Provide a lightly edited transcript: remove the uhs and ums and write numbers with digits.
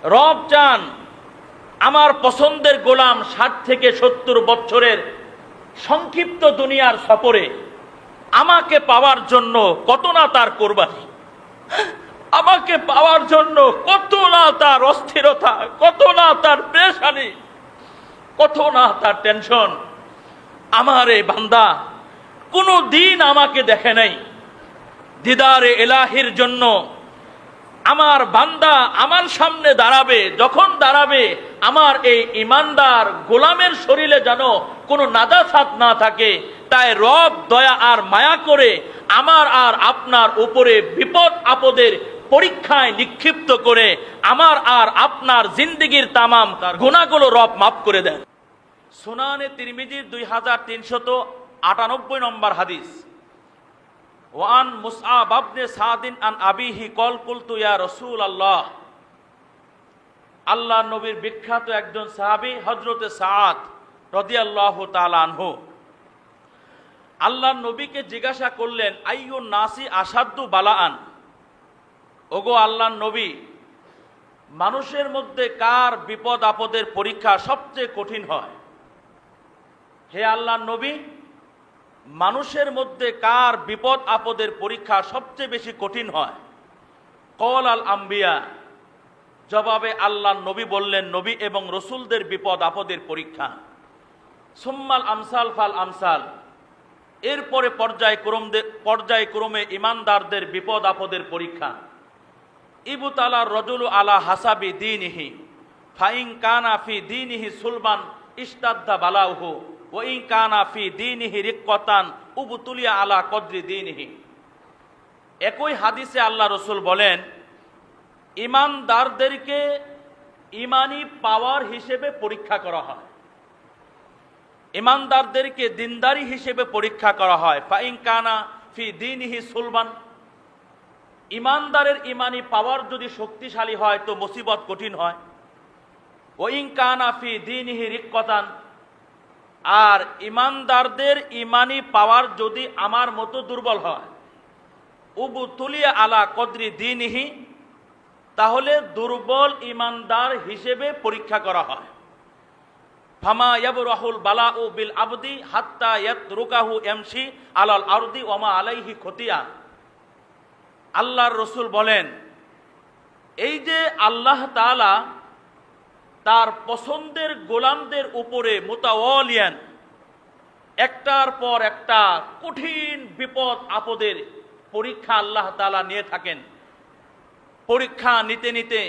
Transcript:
রব চান আমার পছন্দের গোলাম 60 থেকে 70 বছরের সংক্ষিপ্ত দুনিয়ার সফরে আমাকে পাওয়ার জন্য কত না তার কোরবানি, আমাকে পাওয়ার জন্য কত না তার অস্থিরতা, কত না তার পেরেশানি, কত না তার টেনশন। আমার এই বান্দা কোনো দিন আমাকে দেখে নাই। দিদারে এলাহির জন্য আমার বান্দা আমার সামনে দাঁড়াবে, যখন দাঁড়াবে আমার এই ইমানদার গোলামের শরীরে যেন কোনো নাজাসাত না থাকে। তাই রব দয়া আর মায়া করে আমার আর আপনার উপরে বিপদ আপদের পরীক্ষায় নিক্ষিপ্ত করে আমার আর আপনার জিন্দেগির তামাম গুনাহগুলো রব মাফ করে দেন। সুনানে তিরমিজির 2398 নম্বর হাদিস। ওয়ান মুসআব ইবনে সাদিন আন আবিহি কল কুলতু ইয়া রাসূলুল্লাহ। আল্লাহর নবীর বিখ্যাত একজন সাহাবী হযরতে সাদ রাদিয়াল্লাহু তাআলা আনহু আল্লাহর নবীকে জিজ্ঞাসা করলেন, আইয়ুন নাসি আসাদ্দু বালাআন। ওগো আল্লাহর নবী, মানুষের মধ্যে কার বিপদ আপদের পরীক্ষা সবচেয়ে কঠিন হয়? হে আল্লাহর নবী, মানুষের মধ্যে কার বিপদ আপদের পরীক্ষা সবচেয়ে বেশি কঠিন হয়? কল আল আম্বিয়া। জবাবে আল্লাহর নবী বললেন, নবী এবং রসুলদের বিপদ আপদের পরীক্ষা। সুম্মাল আমসাল ফাল আমসাল। এরপরে পর্যায়ক্রমে ইমানদারদের বিপদ আপদের পরীক্ষা। ইবতালার রজুলু আলা হাসাবি দীনিহি ফাইন কানা ফি দীনিহি সুলবান ইস্তাদ্দা বালাউহু ওয়াইন কানা ফি দীনিহি রিক্কাতান উবতুলিয়া আলা কদরি দীনিহি। একই হাদিসে আল্লাহ রসুল বলেন, ইমানদারদেরকে ইমানি পাওয়ার হিসেবে পরীক্ষা করা হয়, ইমানদারদেরকে দিনদারি হিসেবে পরীক্ষা করা হয়। ফাইন কানা ফি দীনিহি সুলবান, ইমানদারের ইমানি পাওয়ার যদি শক্তিশালী হয় তো মুসিবত কঠিন হয়। ওয়াইন কানা ফি দীনিহি রিক্কাতান, আর ইমানদারদের ইমানি পাওয়ার যদি আমার মতো দুর্বল হয়, উবতুলিয়া আলা কদরি দীনিহি, তাহলে দুর্বল ইমানদার হিসেবে পরীক্ষা করা হয়। ফামা ইয়াবরাহুল বালাউ বিল আবদি হাত্তা ইয়াতরুকাহু ইয়ামশি আলাল আরদি ওয়া মা আলাইহি খতিয়া। আল্লাহর রসুল বলেন, এই যে আল্লাহ তাআলা তার পছন্দের গোলামদের উপরে মুতাওয়ালিয়ান একটার পর একটা কঠিন বিপদ আপদের পরীক্ষা আল্লাহ তাআলা নিয়ে থাকেন। পরীক্ষা নিতে নিতে